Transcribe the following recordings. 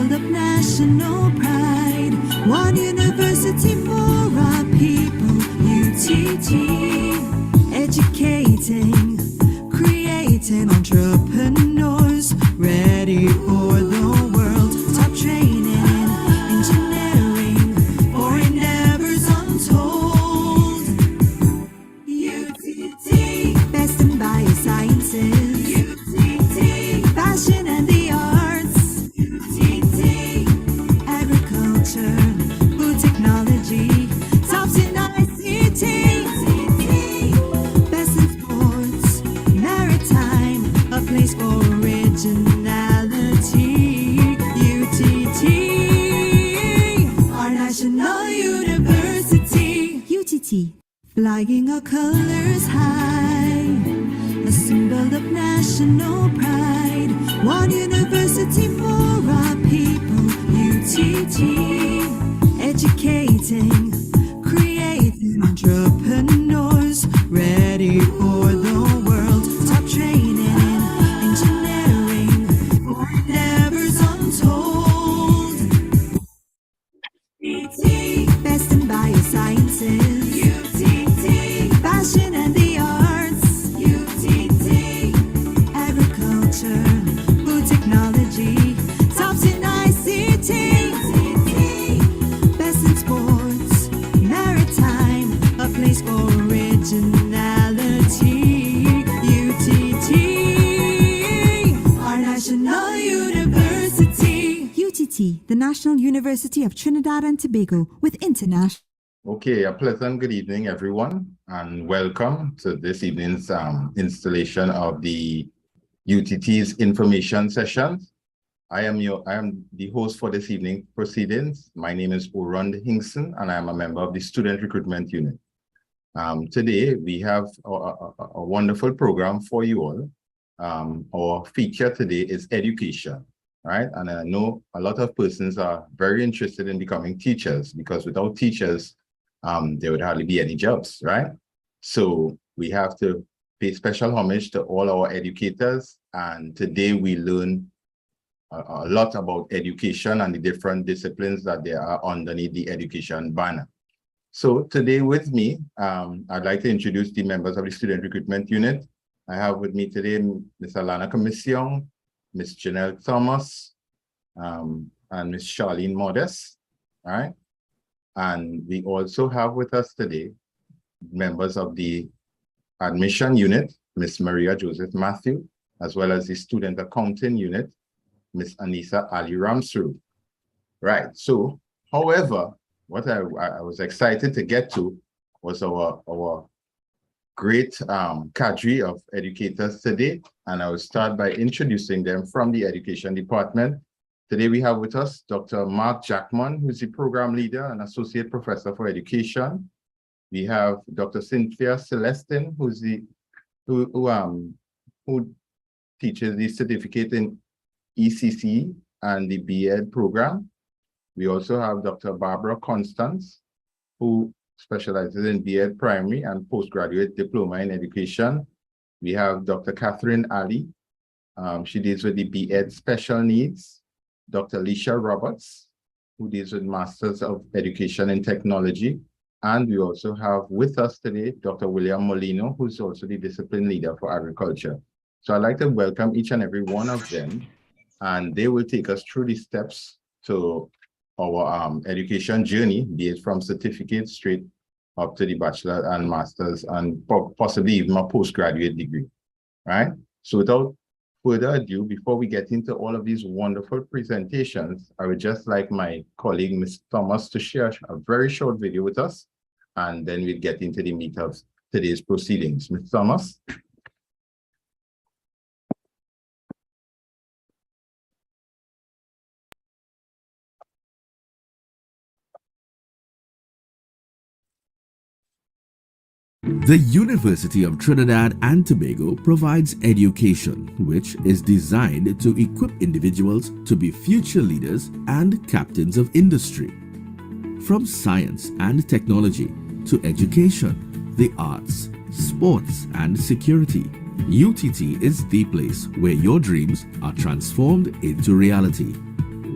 symbol of national pride. One university for our people. UTT, educating, creating entrepreneurs ready for the world. Top training in engineering for endeavors untold. UTT, best in biosciences. UTT, fashion and the arts. UTT, agriculture, food technology, tops in ICT. Best in sports, maritime, a place for originality. UTT, our national university. UTT, flying our colors high, a symbol of national pride. One university for our people. UTT, educating, creating entrepreneurs ready for the world. Top training in engineering for endeavors untold. UTT, best in biosciences. UTT, fashion and the arts. UTT, agriculture, food technology, tops in ICT. Best in sports, maritime, a place for originality. UTT, our national university. UTT, the National University of Trinidad and Tobago, with international. Okay, a pleasant good evening, everyone, and welcome to this evening's installation of the UTT's information sessions. I am the host for this evening proceedings. My name is Orund Hinkson, and I am a member of the Student Recruitment Unit. Today, we have a wonderful program for you all. Our feature today is education, right? And I know a lot of persons are very interested in becoming teachers, because without teachers, there would hardly be any jobs, right? So we have to pay special homage to all our educators. And today we learn a lot about education and the different disciplines that there are underneath the education banner. So today with me, I'd like to introduce the members of the Student Recruitment Unit. I have with me today Ms. Alana Commission, Ms. Janelle Thomas, and Ms. Charlene Modest, all right? And we also have with us today members of the Admission Unit, Ms. Maria Joseph Matthew, as well as the Student Accounting Unit, Ms. Anissa Ali Ramsru. Right, so, however, what I was excited to get to was our great cadre of educators today, and I will start by introducing them from the Education Department. Today we have with us Dr. Mark Jackman, who is the Program Leader and Associate Professor for Education. We have Dr. Cynthia Celestin, who teaches the certificate in ECC and the B.Ed program. We also have Dr. Barbara Constance, who specializes in B.Ed primary and postgraduate diploma in education. We have Dr. Catherine Ali. She deals with the B.Ed special needs. Dr. Alicia Roberts, who deals with Masters of Education in Technology. And we also have with us today, Dr. William Molino, who's also the discipline leader for agriculture. So I'd like to welcome each and every one of them, and they will take us through the steps to our education journey, be it from certificate straight up to the bachelor and master's, and possibly even a postgraduate degree, right? So without further ado, before we get into all of these wonderful presentations, I would just like my colleague, Ms. Thomas, to share a very short video with us, and then we'll get into the meat of today's proceedings. Ms. Thomas. The University of Trinidad and Tobago provides education which is designed to equip individuals to be future leaders and captains of industry. From science and technology to education, the arts, sports and security, UTT is the place where your dreams are transformed into reality.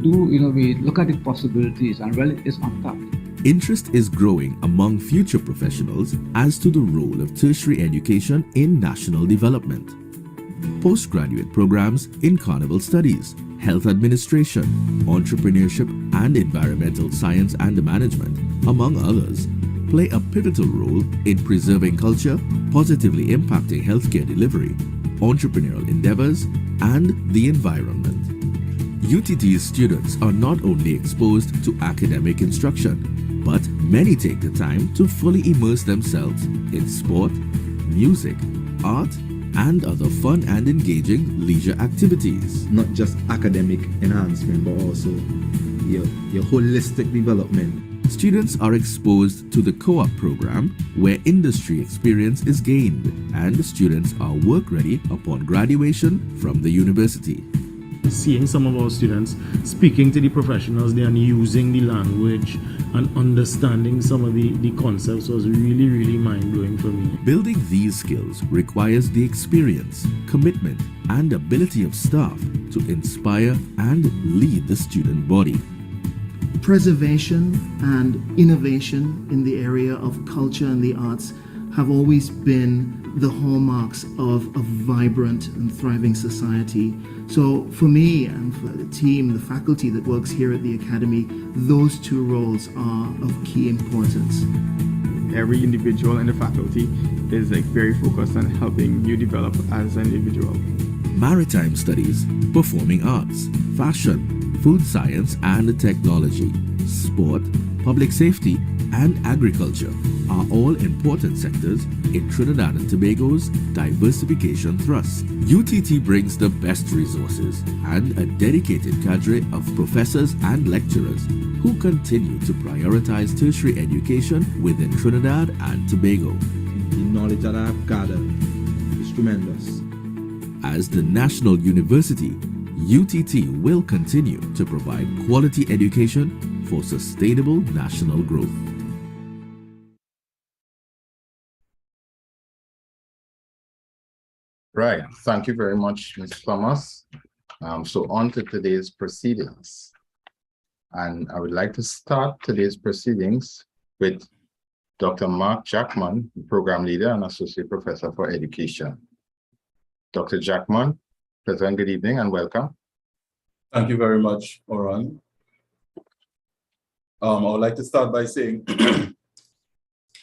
we look at the possibilities, and well, it is untapped. Interest is growing among future professionals as to the role of tertiary education in national development. Postgraduate programs in carnival studies, health administration, entrepreneurship, and environmental science and management, among others, play a pivotal role in preserving culture, positively impacting healthcare delivery, entrepreneurial endeavors, and the environment. UTT's students are not only exposed to academic instruction, but many take the time to fully immerse themselves in sport, music, art, and other fun and engaging leisure activities. Not just academic enhancement, but also your holistic development. Students are exposed to the co-op program where industry experience is gained, and students are work ready upon graduation from the university. Seeing some of our students speaking to the professionals there and using the language and understanding some of the concepts was really mind-blowing for me. Building these skills requires the experience, commitment, and ability of staff to inspire and lead the student body. Preservation and innovation in the area of culture and the arts have always been the hallmarks of a vibrant and thriving society. So for me and for the team, the faculty that works here at the Academy, those two roles are of key importance. Every individual in the faculty is very focused on helping you develop as an individual. Maritime studies, performing arts, fashion, food science and technology, sport, public safety, and agriculture are all important sectors in Trinidad and Tobago's diversification thrust. UTT brings the best resources and a dedicated cadre of professors and lecturers who continue to prioritize tertiary education within Trinidad and Tobago. The knowledge that I've gathered is tremendous. As the national university, UTT will continue to provide quality education for sustainable national growth. Right. Thank you very much, Ms. Thomas. So on to today's proceedings. And I would like to start today's proceedings with Dr. Mark Jackman, Program Leader and Associate Professor for Education. Dr. Jackman, pleasant good evening and welcome. Thank you very much, Oran. I would like to start by saying that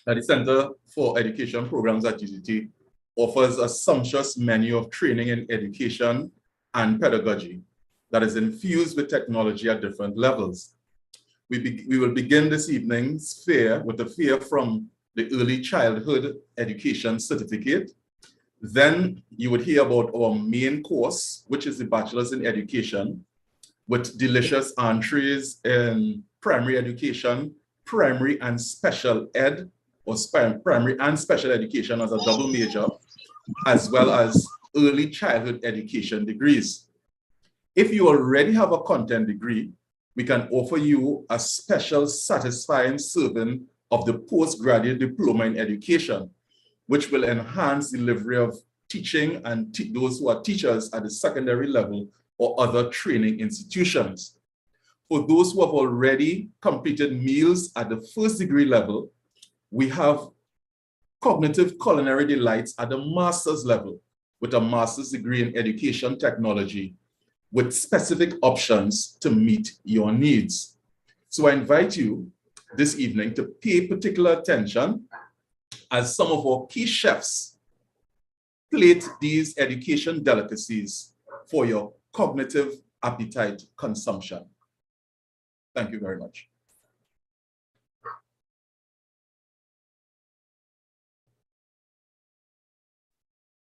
the Center for Education Programs at UTT offers a sumptuous menu of training in education and pedagogy that is infused with technology at different levels. We will begin this evening's fair with a fair from the Early Childhood Education Certificate. Then you would hear about our main course, which is the Bachelor's in Education, with delicious entrees in primary education, primary and special ed, or primary and special education as a double major, as well as early childhood education degrees. If you already have a content degree, we can offer you a special satisfying serving of the postgraduate diploma in education, which will enhance delivery of teaching and those who are teachers at the secondary level or other training institutions. For those who have already completed meals at the first degree level, we have cognitive culinary delights at the master's level with a master's degree in education technology with specific options to meet your needs. So I invite you this evening to pay particular attention as some of our key chefs plate these education delicacies for your cognitive appetite consumption. Thank you very much.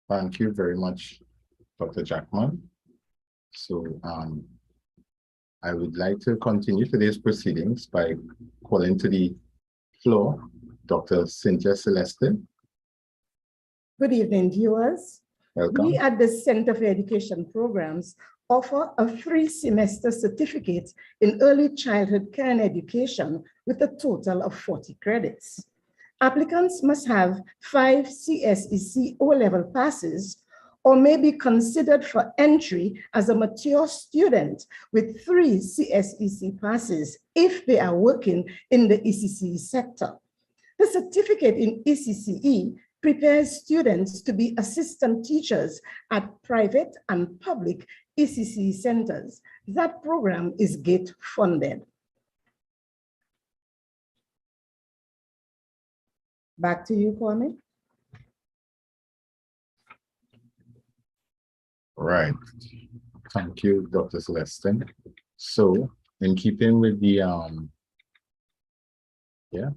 Thank you very much, Dr. Jackman. So I would like to continue today's proceedings by calling to the floor Dr. Cynthia Celeste. Good evening, viewers. Welcome. We at the Center for Education Programs offer a 3-semester certificate in early childhood care and education with a total of 40 credits. Applicants must have 5 CSEC O-level passes or may be considered for entry as a mature student with 3 CSEC passes if they are working in the ECCE sector. The certificate in ECCE prepares students to be assistant teachers at private and public ECCE centers. That program is GATE funded. Back to you, Kwame. Right. Thank you, Dr. Celestine. So, in keeping with the yeah.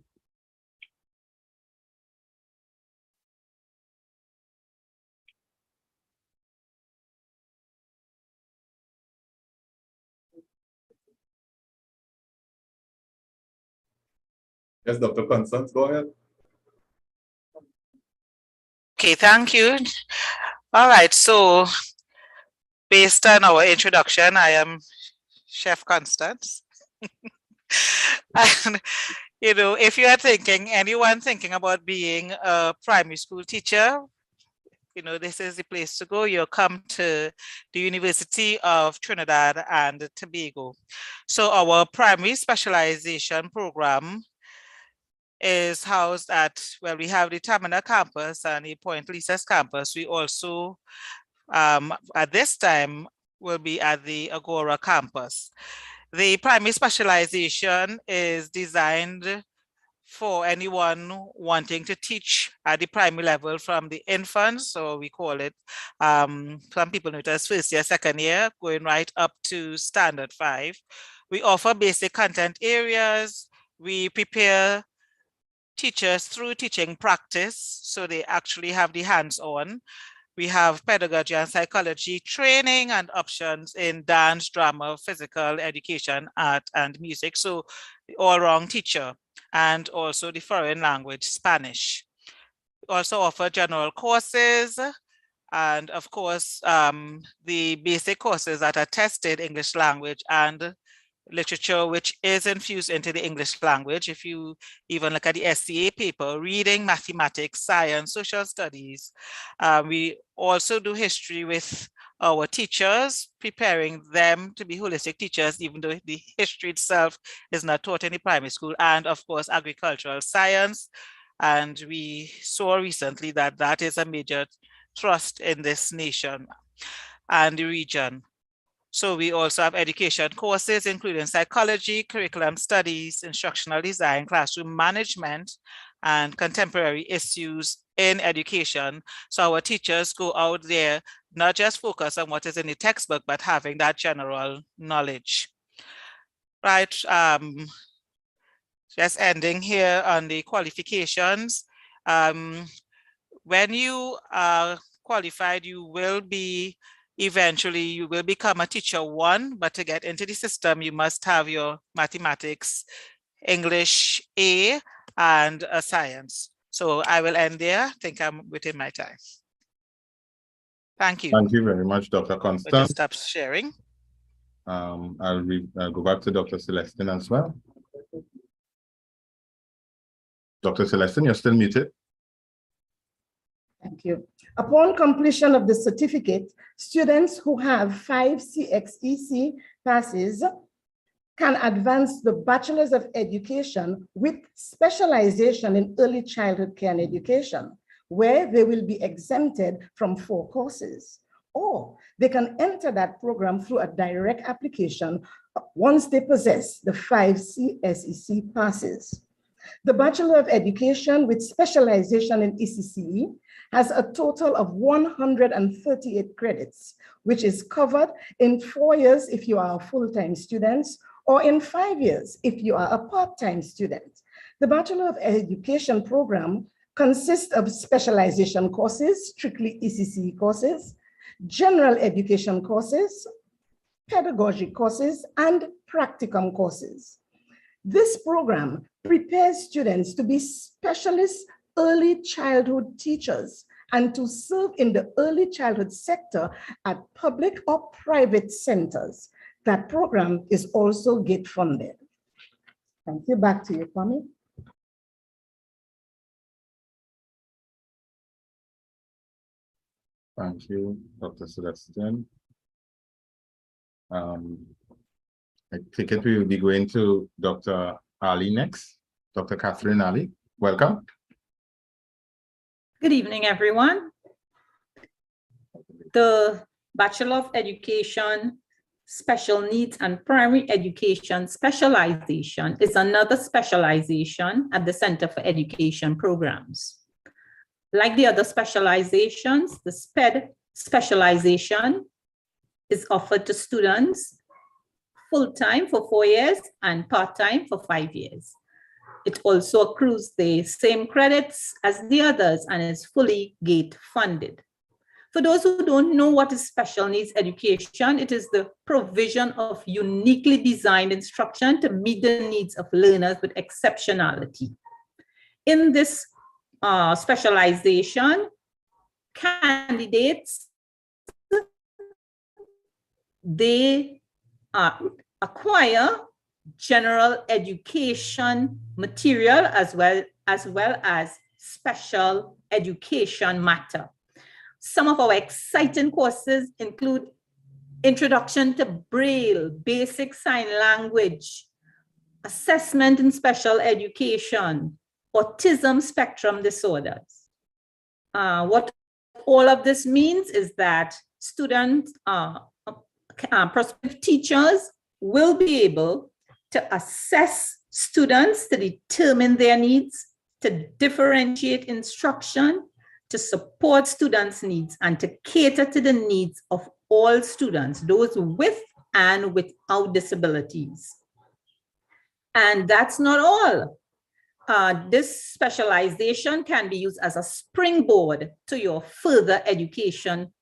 Yes, Dr. Constance, go ahead. Okay, thank you. All right, so based on our introduction, I am Chef Constance. And, you know, if you are thinking, anyone thinking about being a primary school teacher, you know, this is the place to go. You'll come to the University of Trinidad and Tobago. So our primary specialization program is housed at, well, we have the Tamina campus and the Point Lisas campus. We also, at this time, will be at the Agora campus. The primary specialization is designed for anyone wanting to teach at the primary level from the infants, so we call it, some people know it as first year, second year, going right up to standard 5. We offer basic content areas. We prepare teachers through teaching practice, so they actually have the hands-on. We have pedagogy and psychology training and options in dance, drama, physical education, art, and music. So the all-round teacher, and also the foreign language, Spanish. We also offer general courses, and of course, the basic courses that are tested English language and literature, which is infused into the English language. If you even look at the SCA paper, reading, mathematics, science, social studies. We also do history with our teachers, preparing them to be holistic teachers, even though the history itself is not taught in the primary school, and of course, agricultural science. And we saw recently that that is a major thrust in this nation and the region. So we also have education courses, including psychology, curriculum studies, instructional design, classroom management, and contemporary issues in education. So our teachers go out there, not just focus on what is in the textbook, but having that general knowledge. Right, just ending here on the qualifications. When you are qualified, you will be eventually, you will become a teacher 1, but to get into the system, you must have your mathematics, English A, and a science. So I will end there. I think I'm within my time. Thank you. Thank you very much, Dr. Constance. I'll just stop sharing. I'll go back to Dr. Celestine as well. Dr. Celestine, you're still muted. Thank you. Upon completion of the certificate, students who have 5 CXEC passes can advance the Bachelor's of Education with specialization in early childhood care and education, where they will be exempted from 4 courses. Or they can enter that program through a direct application once they possess the 5 CSEC passes. The Bachelor of Education with specialization in ECCE has a total of 138 credits, which is covered in 4 years if you are a full-time student, or in 5 years if you are a part-time student. The Bachelor of Education program consists of specialization courses, strictly ECCE courses, general education courses, pedagogy courses, and practicum courses. This program prepares students to be specialist early childhood teachers and to serve in the early childhood sector at public or private centers. That program is also GATE funded. Thank you. Back to you, Kwame. Thank you, Dr. Celestine. I take it we will be going to Dr. Ali next. Dr. Catherine Ali, welcome. Good evening, everyone. The Bachelor of Education, Special Needs and Primary Education Specialization is another specialization at the Center for Education Programs. Like the other specializations, the SPED specialization is offered to students full-time for 4 years and part-time for 5 years. It also accrues the same credits as the others and is fully gate funded. For those who don't know what is special needs education, it is the provision of uniquely designed instruction to meet the needs of learners with exceptionality. In this specialization, candidates, they acquire general education material as well as special education matter. Some of our exciting courses include Introduction to Braille, Basic Sign Language, Assessment in Special Education, Autism Spectrum Disorders. What all of this means is that students, prospective teachers will be able to assess students to determine their needs, to differentiate instruction, to support students' needs, and to cater to the needs of all students, those with and without disabilities. And that's not all. This specialization can be used as a springboard to your further education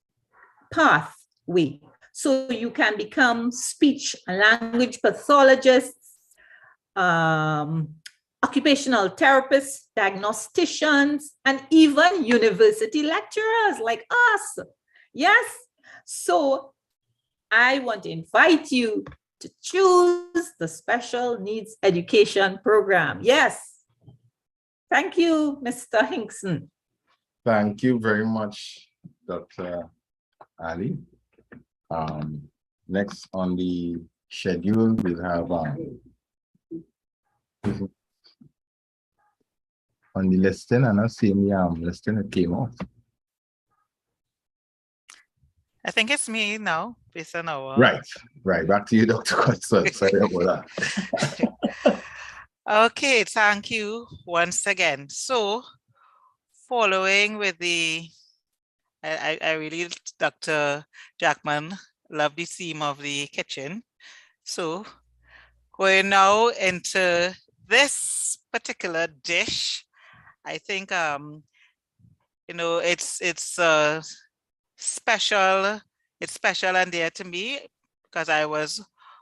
pathway. So you can become speech and language pathologists, occupational therapists, diagnosticians, and even university lecturers like us. Yes. So I want to invite you to choose the special needs education program. Yes. Thank you, Mr. Hinkson. Thank you very much, Dr. Ali. Next on the schedule, we'll have on the listing, and I see me listing it came off. I think it's me now, based on our... Right. Back to you, Dr. Cotson. Sorry about that. Okay, thank you once again. So, following with the, I really, Dr. Jackman, love the theme of the kitchen. So, going now into this particular dish, I think, you know, it's special. It's special and dear to me because I was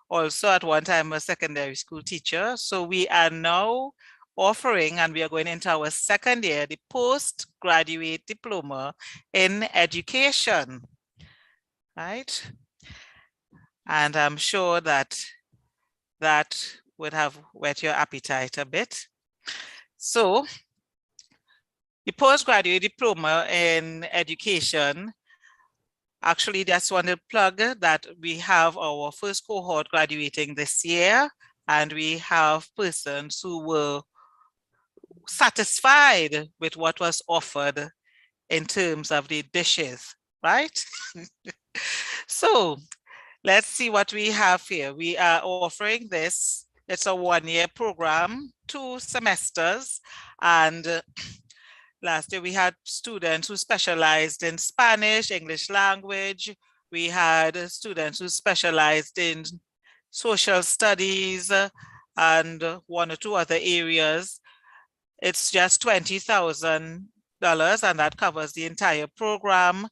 also at one time a secondary school teacher. So we are now offering, and we are going into our second year, the postgraduate diploma in education, right? And I'm sure that that would have whet your appetite a bit. So the postgraduate diploma in education, actually, just want to plug that we have our first cohort graduating this year, and we have persons who were satisfied with what was offered in terms of the dishes, right? So let's see what we have here. We are offering this. It's a one-year program, 2 semesters, and last year we had students who specialized in Spanish, English language. We had students who specialized in social studies and 1 or 2 other areas. It's just $20,000 and that covers the entire program.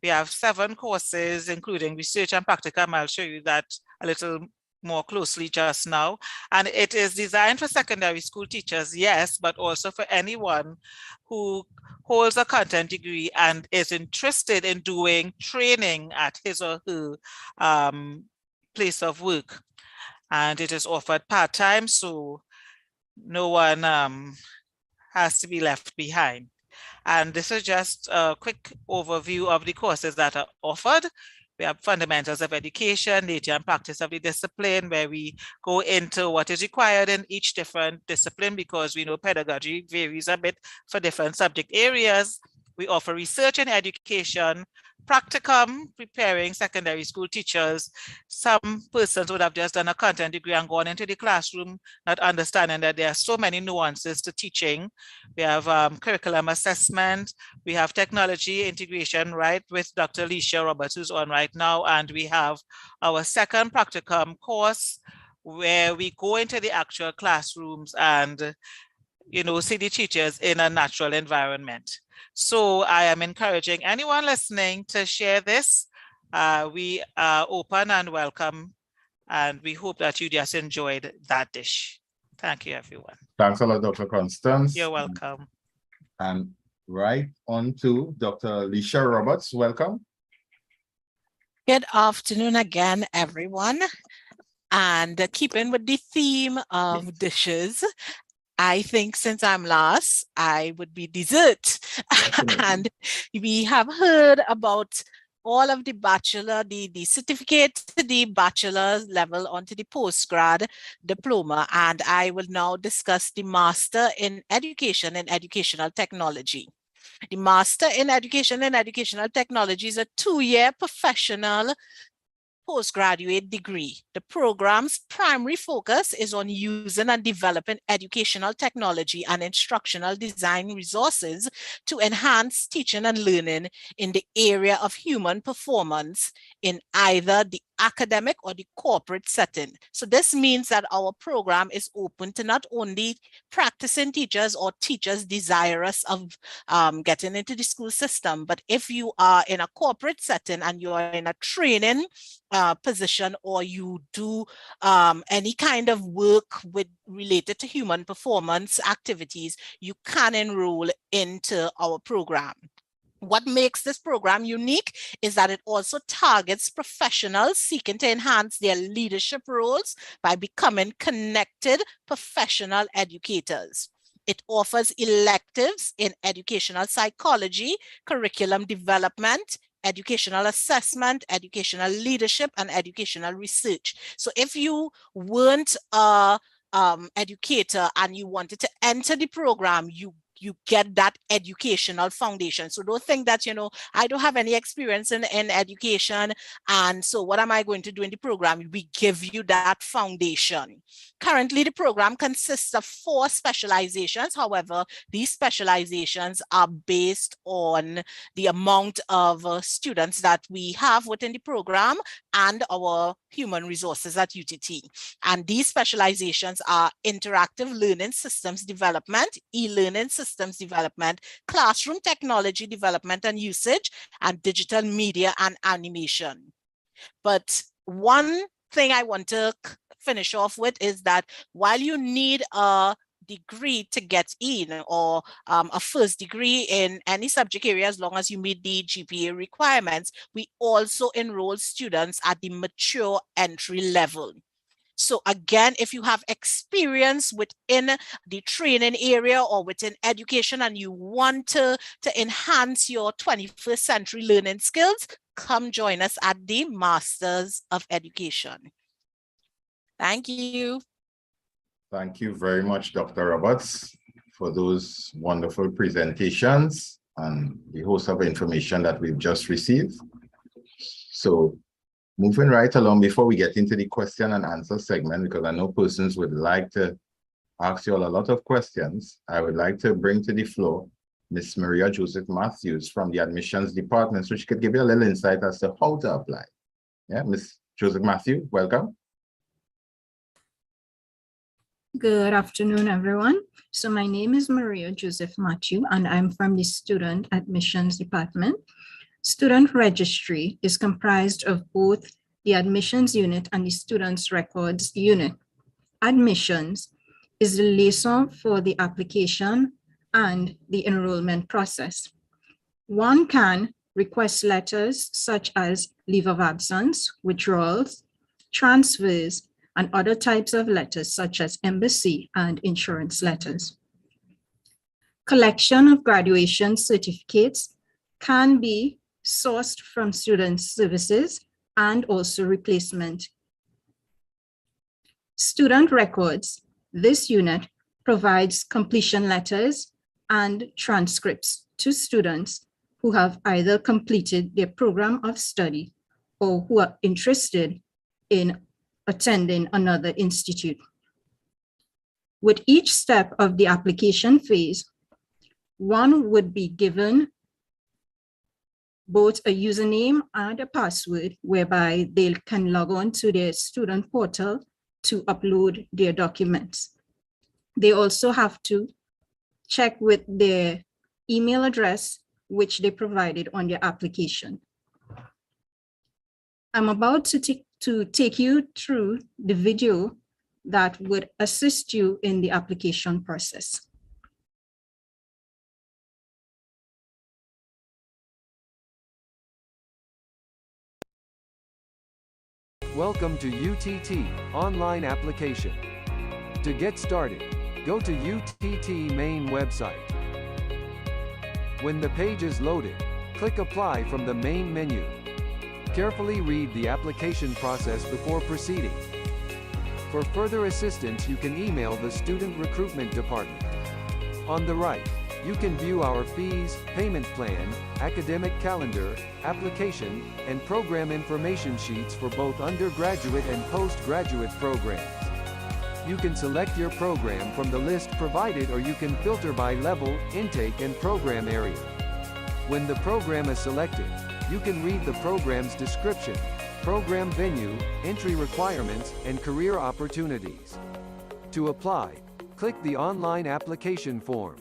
We have 7 courses, including research and practicum. I'll show you that a little more closely just now. And it is designed for secondary school teachers, yes, but also for anyone who holds a content degree and is interested in doing training at his or her place of work. And it is offered part-time, so no one has to be left behind. And this is just a quick overview of the courses that are offered. We have fundamentals of education, nature and practice of the discipline, where we go into what is required in each different discipline, because we know pedagogy varies a bit for different subject areas. We offer research and education, practicum, preparing secondary school teachers. Some persons would have just done a content degree and gone into the classroom, not understanding that there are so many nuances to teaching. We have curriculum assessment. We have technology integration, right, with Dr. Alicia Roberts, who's on right now. And we have our second practicum course, where we go into the actual classrooms and, you know, see the teachers in a natural environment. So I am encouraging anyone listening to share this. We are open and welcome, and we hope that you just enjoyed that dish. Thank you, everyone. Thanks a lot, Dr. Constance. You're welcome. And right on to Dr. Alicia Roberts. Welcome. Good afternoon again, everyone. And keeping with the theme of dishes, I think since I'm last, I would be dessert. And we have heard about all of the bachelor, the certificate, the bachelor's level onto the postgrad diploma. And I will now discuss the Master in Education and Educational Technology. The Master in Education and Educational Technology is a 2-year professional postgraduate degree. The program's primary focus is on using and developing educational technology and instructional design resources to enhance teaching and learning in the area of human performance in either the academic or the corporate setting. So this means that our program is open to not only practicing teachers or teachers desirous of getting into the school system, but if you are in a corporate setting and you are in a training position, or you do any kind of work related to human performance activities, you can enroll into our program. What makes this program unique is that it also targets professionals seeking to enhance their leadership roles by becoming connected professional educators. It offers electives in educational psychology, curriculum development, educational assessment, educational leadership, and educational research. So if you weren't an educator and you wanted to enter the program, you get that educational foundation. So don't think that, you know, I don't have any experience in education, and so what am I going to do in the program? We give you that foundation. Currently, the program consists of 4 specializations. However, these specializations are based on the amount of students that we have within the program and our human resources at UTT. And these specializations are interactive learning systems development, e-learning systems development, classroom technology development and usage, and digital media and animation. But one thing I want to finish off with is that while you need a degree to get in, or a first degree in any subject area, as long as you meet the GPA requirements, we also enroll students at the mature entry level. So again, if you have experience within the training area or within education and you want to enhance your 21st century learning skills, come join us at the Masters of Education. Thank you. Thank you very much, Dr. Roberts, for those wonderful presentations and the host of information that we've just received. So moving right along, before we get into the question and answer segment, because I know persons would like to ask you all a lot of questions, I would like to bring to the floor Miss Maria Joseph Matthews from the admissions department, so she could give you a little insight as to how to apply. Yeah, Miss Joseph Matthews, welcome. Good afternoon, everyone. So my name is Maria Joseph Matthew, and I'm from the Student Admissions Department. Student registry is comprised of both the admissions unit and the students records unit. Admissions is the liaison for the application and the enrollment process. One can request letters such as leave of absence, withdrawals, transfers, and other types of letters such as embassy and insurance letters. Collection of graduation certificates can be sourced from student services and also replacement. Student records. This unit provides completion letters and transcripts to students who have either completed their program of study or who are interested in attending another institute. With each step of the application phase, one would be given both a username and a password whereby they can log on to their student portal to upload their documents. They also have to check with their email address, which they provided on their application. I'm about to take you through the video that would assist you in the application process. Welcome to UTT online application. To get started, go to UTT main website. When the page is loaded, click Apply from the main menu. Carefully read the application process before proceeding. For further assistance, you can email the Student Recruitment Department. On the right, you can view our fees, payment plan, academic calendar, application, and program information sheets for both undergraduate and postgraduate programs. You can select your program from the list provided, or you can filter by level, intake, and program area. When the program is selected, you can read the program's description, program venue, entry requirements, and career opportunities. To apply, click the online application form.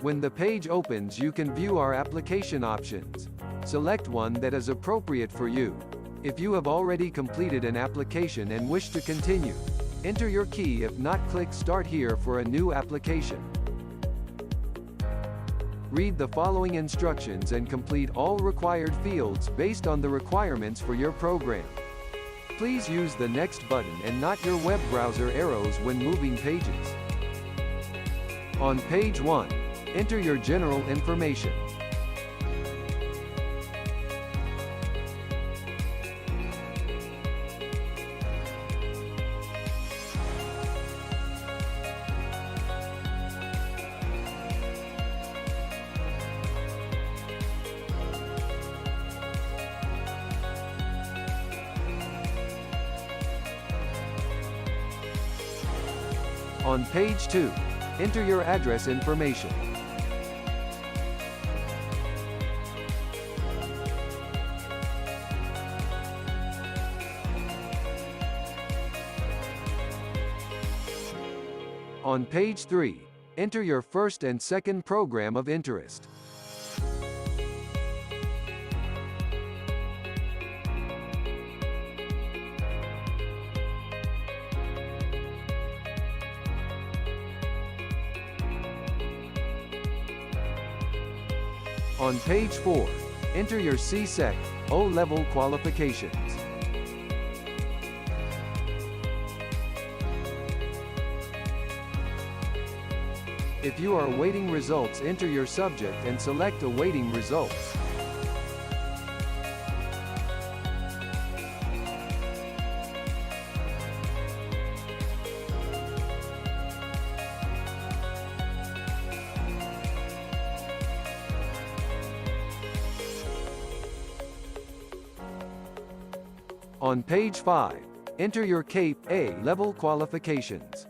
When the page opens, you can view our application options. Select one that is appropriate for you. If you have already completed an application and wish to continue, enter your key. If not, click Start Here for a new application. Read the following instructions and complete all required fields based on the requirements for your program. Please use the Next button and not your web browser arrows when moving pages. On page 1, enter your general information. On page 2, enter your address information. On page 3, enter your first and second program of interest. On page 4, enter your CSEC O-level qualifications. If you are awaiting results, enter your subject and select Awaiting Results. On page 5, enter your CAPE A-level qualifications.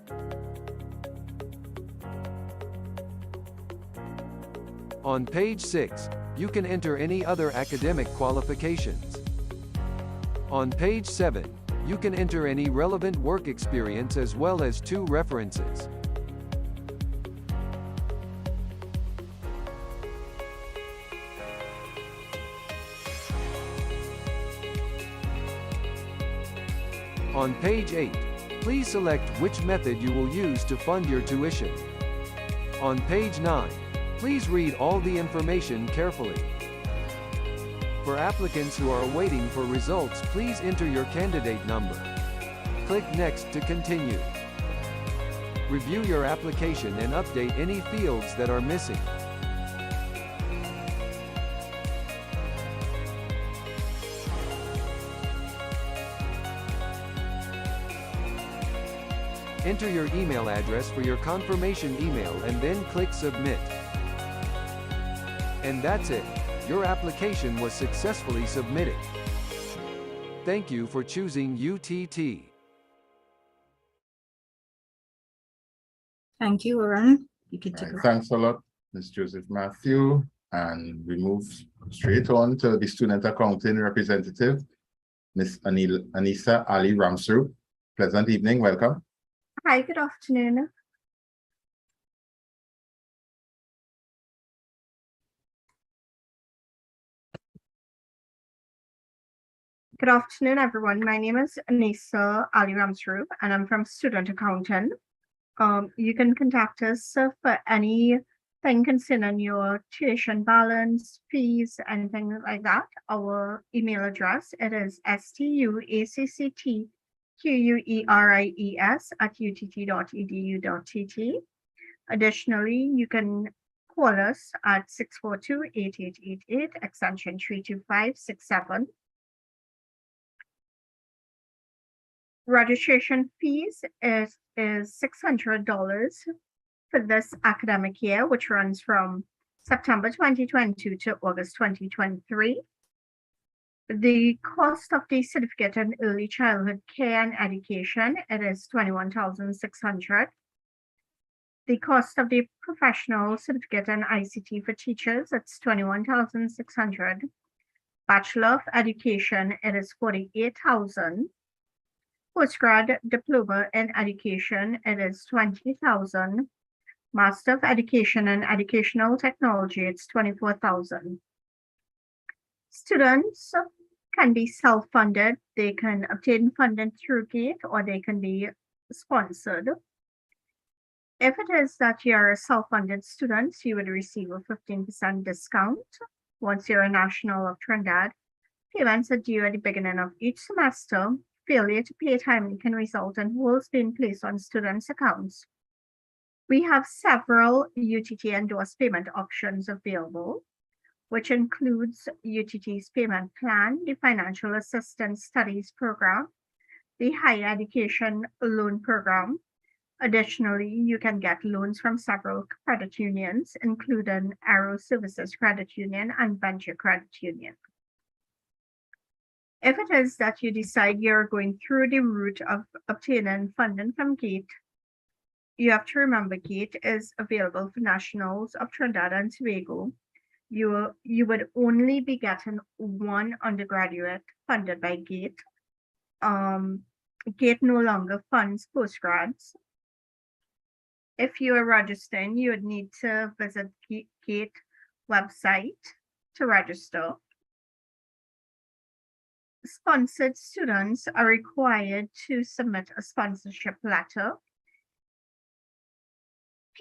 On page 6, you can enter any other academic qualifications. On page 7, you can enter any relevant work experience as well as 2 references. On page 8, please select which method you will use to fund your tuition. On page 9, please read all the information carefully. For applicants who are waiting for results, please enter your candidate number. Click Next to continue. Review your application and update any fields that are missing. Enter your email address for your confirmation email and then click Submit. And that's it. Your application was successfully submitted. Thank you for choosing UTT. Thank you, Aaron. You can take over. Thanks a lot, Ms. Joseph Matthew. And we move straight on to the student accounting representative, Ms. Anissa Ali Ramsru. Pleasant evening, welcome. Hi, good afternoon. Good afternoon, everyone. My name is Anissa Ali Ramsru, and I'm from Student Accountant. You can contact us for anything concerning your tuition balance, fees, anything like that. Our email address, it is stuaccqueries@utt.edu.tt. Additionally, you can call us at 642-8888, extension 32567. Registration fees is $600 for this academic year, which runs from September 2022 to August 2023. The cost of the certificate in early childhood care and education, it is $21,600. The cost of the professional certificate in ICT for teachers, it's $21,600. Bachelor of Education, it is $48,000. Postgrad diploma in education, it is $20,000. Master of Education in Educational Technology, it's $24,000. Students can be self-funded. They can obtain funding through GATE or they can be sponsored. If it is that you're a self-funded student, you would receive a 15% discount. Once you're a national of Trinidad, payments are due at the beginning of each semester. Failure to pay timely can result in holds being placed on students' accounts. We have several UTT endorsed payment options available, which includes UTT's payment plan, the Financial Assistance Studies Program, the Higher Education Loan Program. Additionally, you can get loans from several credit unions, including Aero Services Credit Union and Venture Credit Union. If it is that you decide you're going through the route of obtaining funding from GATE, you have to remember GATE is available for nationals of Trinidad and Tobago. You would only be getting one undergraduate funded by GATE. GATE no longer funds postgrads. If you are registering, you would need to visit GATE website to register. Sponsored students are required to submit a sponsorship letter.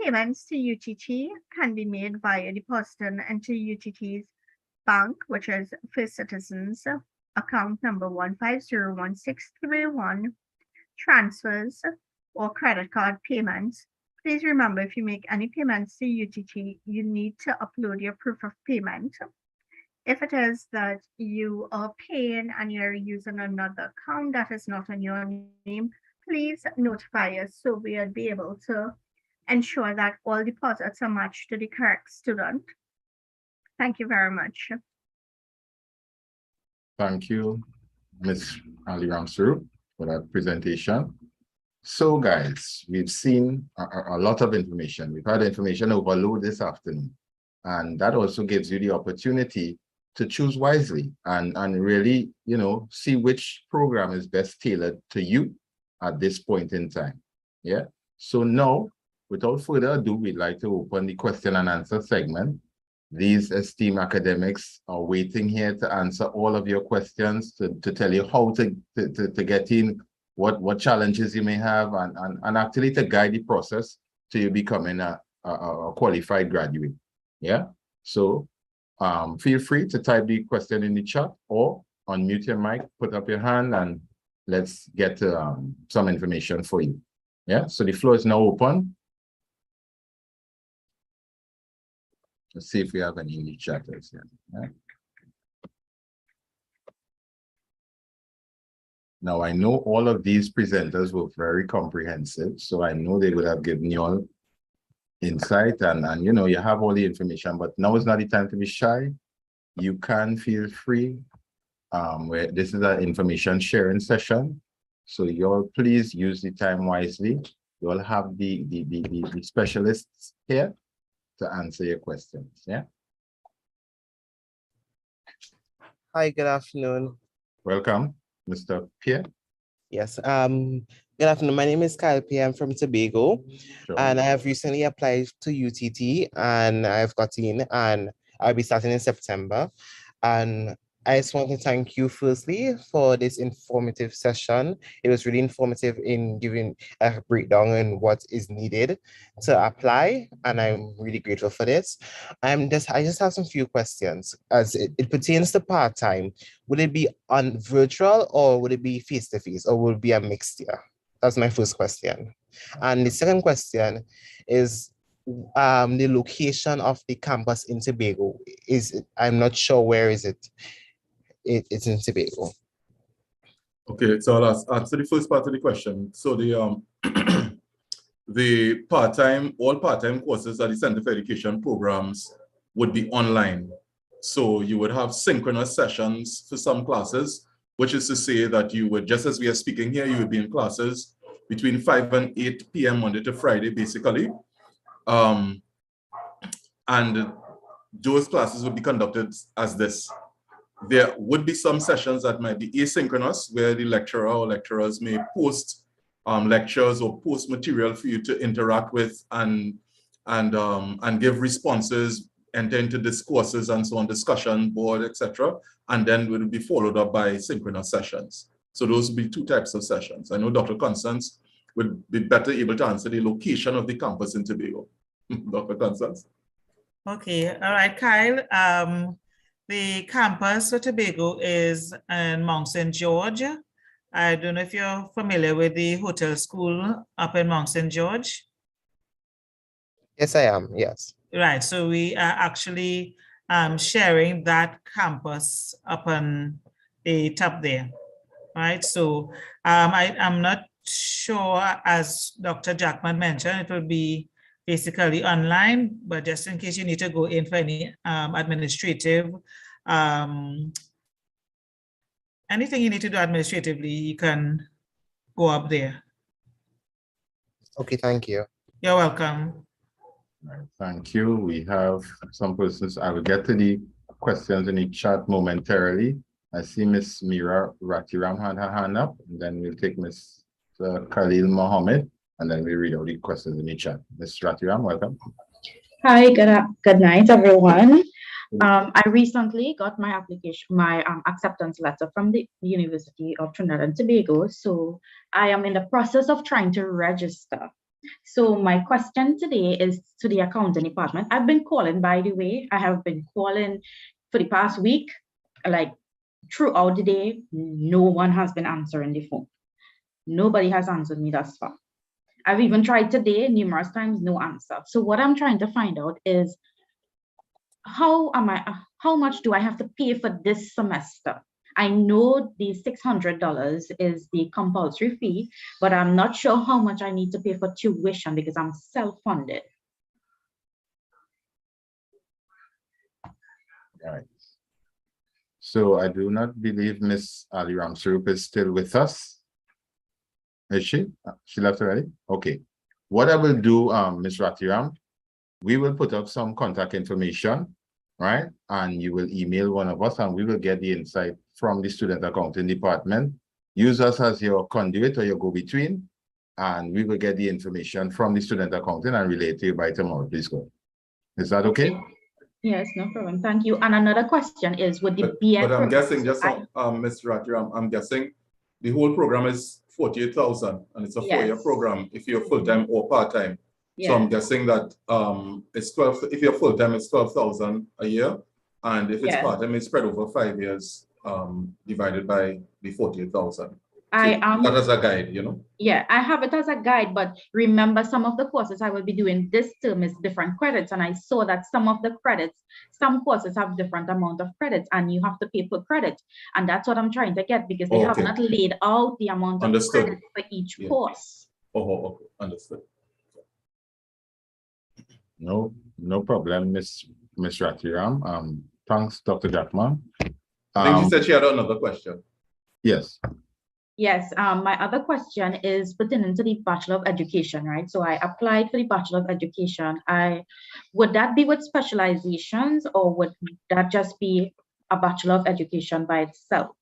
Payments to UTT can be made via depositing into UTT's bank, which is First Citizens account number 1501631, transfers or credit card payments. Please remember, if you make any payments to UTT, you need to upload your proof of payment. If it is that you are paying and you're using another account that is not in your name, please notify us so we will be able to ensure that all deposits are matched to the correct student. Thank you very much. Thank you, Ms. Ali Ramsru, for that presentation. So guys, we've seen a lot of information. We've had information overload this afternoon, and that also gives you the opportunity to choose wisely and really, you know, see which program is best tailored to you at this point in time. Yeah. So now, without further ado, we'd like to open the question and answer segment. These esteemed academics are waiting here to answer all of your questions, to tell you how to get in, what challenges you may have, and actually to guide the process to you becoming a qualified graduate. Yeah. So feel free to type the question in the chat or unmute your mic, put up your hand, and let's get some information for you. Yeah. So the floor is now open. Let's see if we have any new chatters here. Yeah. Now, I know all of these presenters were very comprehensive, so I know they would have given you all insight and you know, you have all the information, but now is not the time to be shy. You can feel free. Where this is an information sharing session. So you all please use the time wisely. You all have the specialists here to answer your questions. Yeah. Hi, good afternoon. Welcome, Mr. Pierre. Yes, good afternoon. My name is Kyle Pierre. I'm from Tobago, and I have recently applied to UTT, and I've got in, and I'll be starting in September. And I just want to thank you firstly for this informative session. It was really informative in giving a breakdown on what is needed to apply, and I'm really grateful for this. I just have some few questions as it pertains to part-time. Would it be on virtual or would it be face-to-face, or will it be a mixture? That's my first question. And the second question is the location of the campus in Tobago. I'm not sure where is it. It's in Tobago. Okay, so I'll answer the first part of the question. So the all part-time courses at the Center for Education programs would be online. So you would have synchronous sessions for some classes, which is to say that you would, just as we are speaking here, you would be in classes between 5 and 8 p.m. Monday to Friday, basically. And those classes would be conducted as this. There would be some sessions that might be asynchronous, where the lecturer or lecturers may post lectures or post material for you to interact with and give responses, enter into discourses and so on, discussion board, etc. And then will be followed up by synchronous sessions. So those would be two types of sessions. I know Dr. Constance would be better able to answer the location of the campus in Tobago. Dr. Constance. Okay, all right, Kyle. The campus for Tobago is in Mount St. George. I don't know if you're familiar with the hotel school up in Mount St. George. Yes, I am, yes. Right, so we are actually sharing that campus up on the top there, right? So I'm not sure, as Dr. Jackman mentioned, it will be basically online, but just in case you need to go in for any administrative, anything you need to do administratively, you can go up there. Okay, thank you. You're welcome. Right, thank you. We have some persons. I will get to the questions in the chat momentarily. I see Miss Mira Ratiram had her hand up, and then we'll take Miss Khalil Mohammed, and then we read out the questions in the chat. Ms. Ratiram, welcome. Hi, good night, everyone. I recently got my acceptance letter from the University of Trinidad and Tobago. So I am in the process of trying to register. So my question today is to the accounting department. I've been calling, by the way. I have been calling for the past week, like throughout the day. No one has been answering the phone. Nobody has answered me thus far. I've even tried today numerous times, no answer. So what I'm trying to find out is how much do I have to pay for this semester? I know the $600 is the compulsory fee, but I'm not sure how much I need to pay for tuition because I'm self-funded. Right. So I do not believe Miss Ali Ramsarup is still with us. Is she? She left already? Okay. What I will do, Ms. Ratiram, we will put up some contact information, right? And you will email one of us and we will get the insight from the student accounting department. Use us as your conduit or your go-between, and we will get the information from the student accounting and relay it to you by tomorrow. Please go. Is that okay? Yes, no problem. Thank you. And another question is, would the BA... But I'm guessing, just Mr. Ratiram, I'm guessing the whole program is 48,000 and it's a four-year program if you're full-time or part-time. So I'm guessing that it's 12, if you're full-time, it's 12,000 a year. And if it's part-time, it's spread over 5 years, divided by the 48,000. That as a guide, you know? Yeah, I have it as a guide, but remember some of the courses I will be doing this term is different credits. And I saw that some of the credits, some courses have different amount of credits and you have to pay per credit. And that's what I'm trying to get because they have not laid out the amount of credits for each course. Okay, understood. No problem, Miss Ratiram. Thanks, Dr. Jackman. I think she said she had another question. Yes. Yes, my other question is pertaining to the Bachelor of Education, right? So I applied for the Bachelor of Education. Would that be with specializations or would that just be a Bachelor of Education by itself?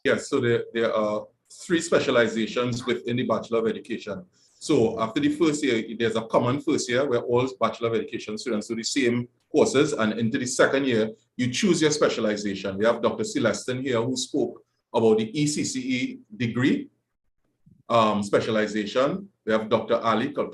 Yes, so there are 3 specializations within the Bachelor of Education. So after the first year, there's a common first year where all Bachelor of Education students do the same courses, and into the second year, you choose your specialization. We have Dr. Celestin here who spoke about the ECCE degree specialization. We have Dr.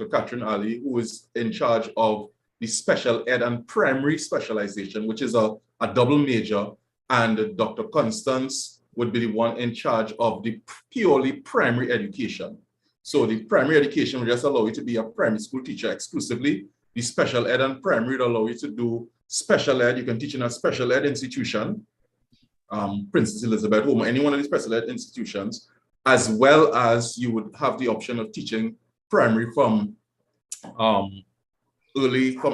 Catherine Ali, who is in charge of the special ed and primary specialization, which is a double major, and Dr. Constance would be the one in charge of the purely primary education. So the primary education will just allow you to be a primary school teacher exclusively. The special ed and primary will allow you to do special ed. You can teach in a special ed institution, Princess Elizabeth Home, any one of the special ed institutions, as well as you would have the option of teaching primary from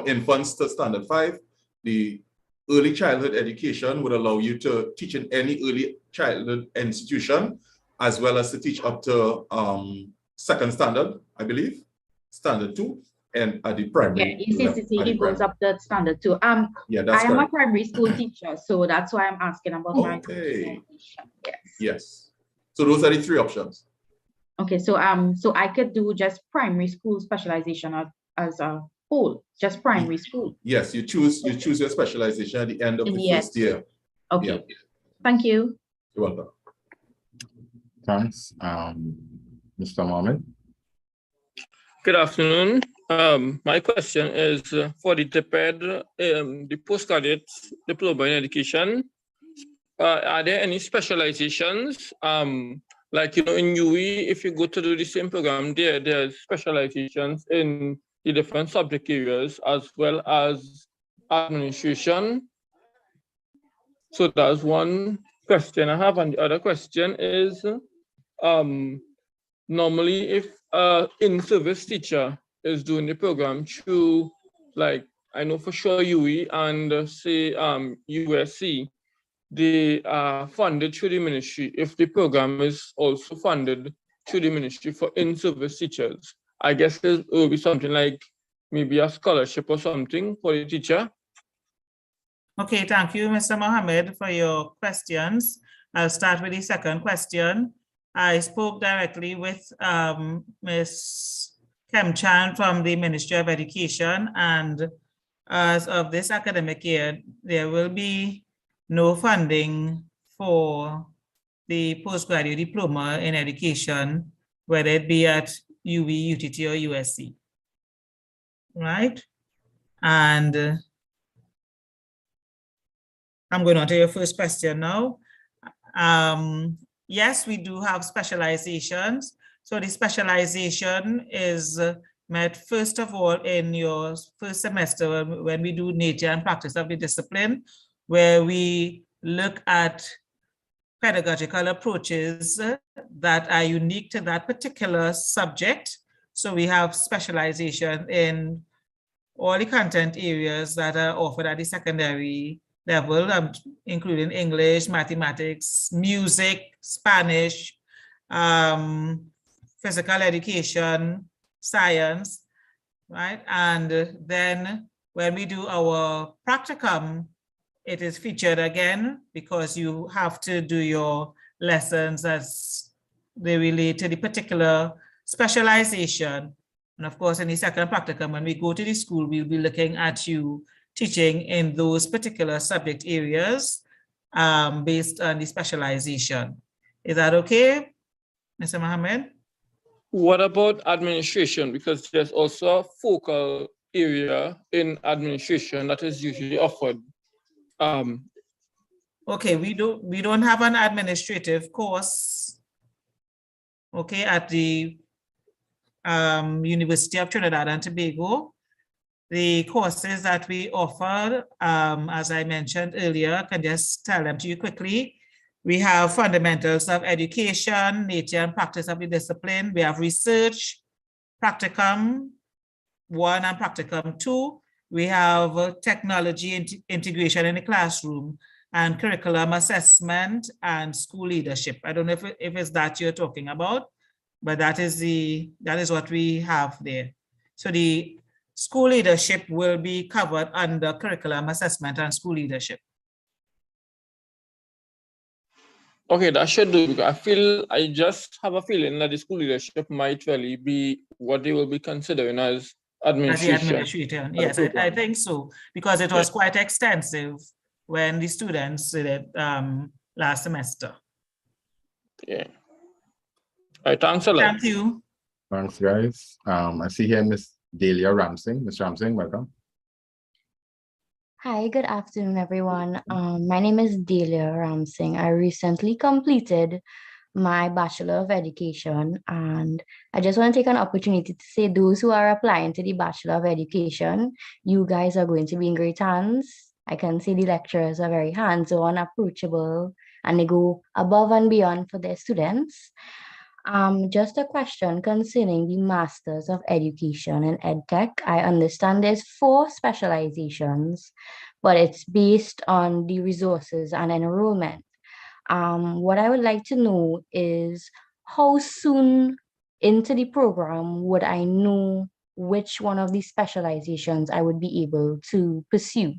infants to standard 5. The early childhood education would allow you to teach in any early childhood institution, as well as to teach up to second standard, I believe, standard 2, and at the primary. Yeah, ECCE goes up to standard 2. Yeah, that's I am correct. a primary school teacher, so that's why I'm asking about my Okay. Yes. Yes. So those are the 3 options. Okay, so I could do just primary school specialization as a whole, just primary school. Yes, you choose your specialization at the end of the first year. Okay. Yeah. Thank you. You're welcome. Thanks. Mr. Mohammed. Good afternoon. My question is for the TEPED, the postgraduate diploma in education. Are there any specializations? Like, you know, in UE, if you go to do the same program, there's specializations in the different subject areas as well as administration. So that's one question I have. And the other question is, normally if in-service teacher is doing the program through, like, I know for sure UE and say USC, they are funded through the ministry. If the program is also funded through the ministry for in-service teachers, I guess it will be something like maybe a scholarship or something for the teacher. Okay, thank you, Mr. Mohammed, for your questions. I'll start with the second question. I spoke directly with Ms. Kemchan from the Ministry of Education, and as of this academic year, there will be no funding for the postgraduate diploma in education, whether it be at UE, UTT, or USC, right? And I'm going on to your first question now. Yes, we do have specializations. So the specialization is met first of all in your first semester when we do nature and practice of the discipline, where we look at pedagogical approaches that are unique to that particular subject. So we have specialization in all the content areas that are offered at the secondary level, including English, mathematics, music, Spanish, physical education, science, right? And then when we do our practicum, it is featured again because you have to do your lessons as they relate to the particular specialization. And of course, in the second practicum, when we go to the school, we'll be looking at you teaching in those particular subject areas based on the specialization. Is that okay, Mr. Mohammed? What about administration? Because there's also a focal area in administration that is usually offered. Okay, we don't have an administrative course, okay, at the University of Trinidad and Tobago. The courses that we offer, as I mentioned earlier, I can just tell them to you quickly. We have fundamentals of education, nature and practice of the discipline. We have research, practicum 1 and practicum 2. We have technology integration in the classroom and curriculum assessment and school leadership. I don't know if it's that you're talking about, but that is what we have there. So the school leadership will be covered under curriculum assessment and school leadership. Okay, that should do, because I just have a feeling that the school leadership might really be what they will be considering as administration. As the administration, yes, I think so, because it was quite extensive when the students did it last semester. Yeah. All right, thanks a lot. Thank you. Thanks, guys. I see here Miss Delia Ramsing. Ms. Ramsing, welcome. Hi, good afternoon, everyone. My name is Delia Ramsing. I recently completed my Bachelor of Education, and I just want to take an opportunity to say those who are applying to the Bachelor of Education, you guys are going to be in great hands. I can see the lecturers are very hands-on, approachable, and they go above and beyond for their students. Just a question concerning the Masters of Education in EdTech. I understand there's 4 specializations, but it's based on the resources and enrollment. What I would like to know is how soon into the program would I know which one of these specializations I would be able to pursue?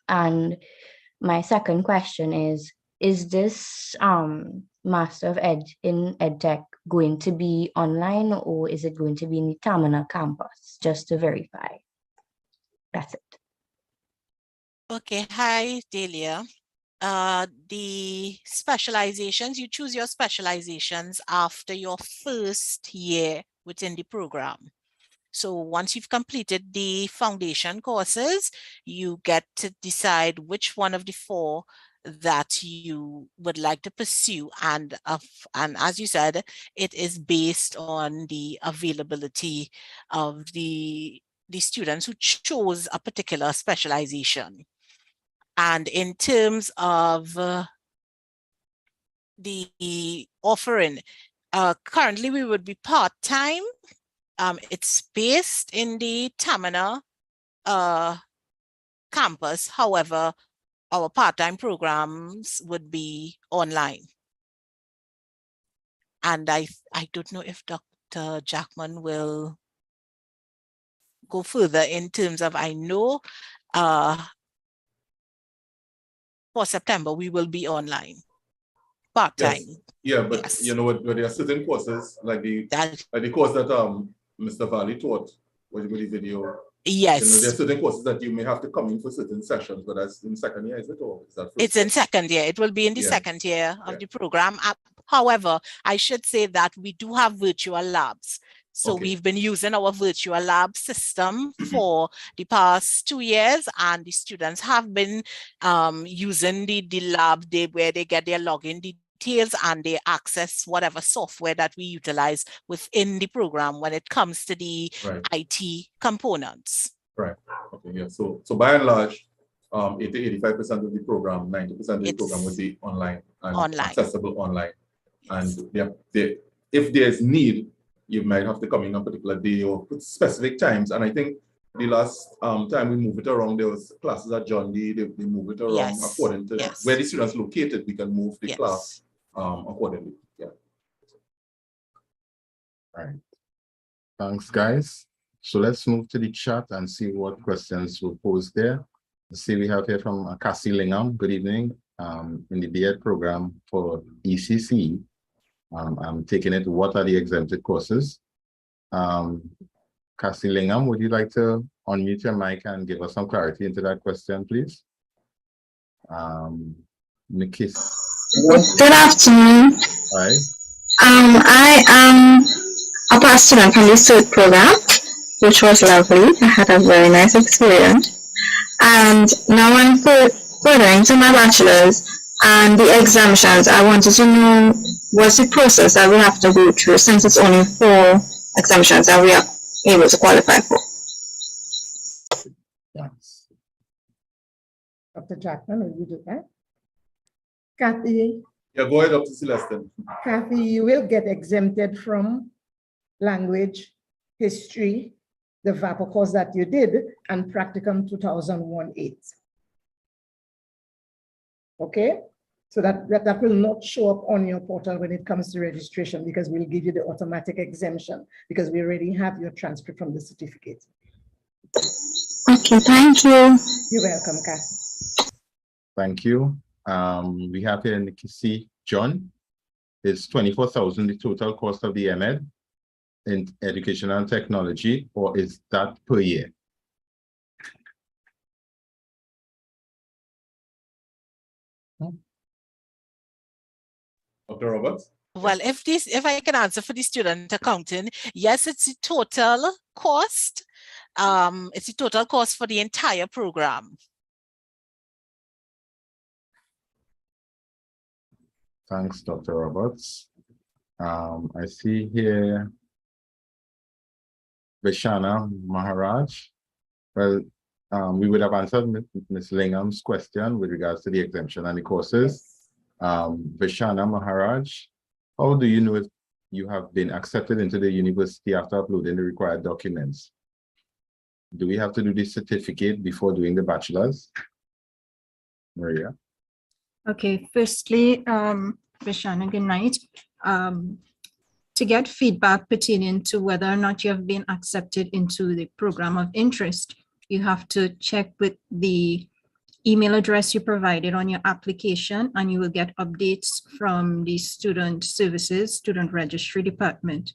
And my second question is this Master of Ed in EdTech going to be online, or is it going to be in the Tamina campus? Just to verify. That's it. Okay, hi, Delia. The specializations, you choose your specializations after your first year within the program. So once you've completed the foundation courses, you get to decide which one of the 4 that you would like to pursue. And as you said, it is based on the availability of the students who chose a particular specialization. And in terms of the offering, currently we would be part-time. It's based in the Tamina campus. However, our part-time programs would be online. And I don't know if Dr. Jackman will go further in terms of, I know for September, we will be online, part-time. Yes. Yeah, but yes. You know what, there are certain courses, like the course that Mr. Valley taught with the video. Yes. You know, there are certain courses that you may have to come in for certain sessions, but that's in second year, is it? Or is that it's in second year. It will be in the second year of the program. However, I should say that we do have virtual labs. So we've been using our virtual lab system for the past 2 years, and the students have been using the lab where they get their login details and they access whatever software that we utilize within the program when it comes to the IT components. Right. Okay. Yeah. So by and large, 80-85% of the program, 90% of the program would be online and accessible online. And if there's need, you might have to come in a particular day or put specific times. And I think the last time we move it around, there was classes at John D. They move it around according to where the students located. We can move the class accordingly. Yeah. All right. Thanks, guys. So let's move to the chat and see what questions were posed there. Let's see, we have here from Cassie Lingham. Good evening. In the B.Ed program for ECC. I'm taking it, what are the exempted courses? Cassie Lingham, would you like to unmute your mic and give us some clarity into that question, please? Nikis. Good afternoon. Hi. I am a past student from the CERT program, which was lovely. I had a very nice experience. And now I'm furthering to my bachelor's and the exemptions, I wanted to know what's the process that we have to go through since it's only 4 exemptions that we are able to qualify for. Yes. Dr. Jackman, will you do that? Kathy? Yeah, go ahead, Dr. Celestin. Kathy, you will get exempted from language, history, the VAPA course that you did, and practicum 2001-8. Okay? So that will not show up on your portal when it comes to registration, because we'll give you the automatic exemption because we already have your transcript from the certificate. Okay, thank you. You're welcome, Kathy. Thank you. We have here Nikisi John. It's 24,000 the total cost of the MEd in education and technology, or is that per year? Dr. Roberts? Well, if I can answer for the student accounting, yes, it's the total cost. It's the total cost for the entire program. Thanks, Dr. Roberts. I see here Vishana Maharaj. Well, we would have answered Ms. Lingham's question with regards to the exemption and the courses. Vishana Maharaj, how do you know if you have been accepted into the university after uploading the required documents? Do we have to do the certificate before doing the bachelor's? Maria? Okay, firstly, Vishana, good night. To get feedback pertaining to whether or not you have been accepted into the program of interest, you have to check with the email address you provided on your application, and you will get updates from the student services, student registry department.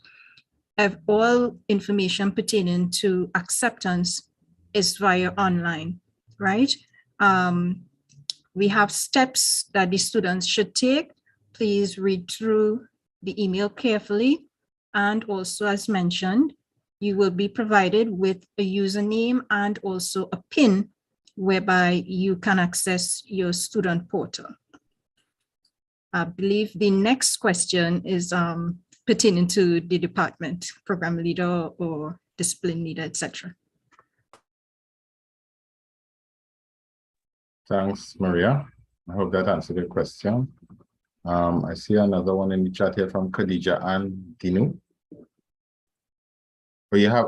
All information pertaining to acceptance is via online, right? We have steps that the students should take. Please read through the email carefully. And also, as mentioned, you will be provided with a username and also a PIN whereby you can access your student portal. I believe the next question is pertaining to the department, program leader or discipline leader, etc. Thanks, Maria. I hope that answered your question. I see another one in the chat here from Khadija and Dinu. We had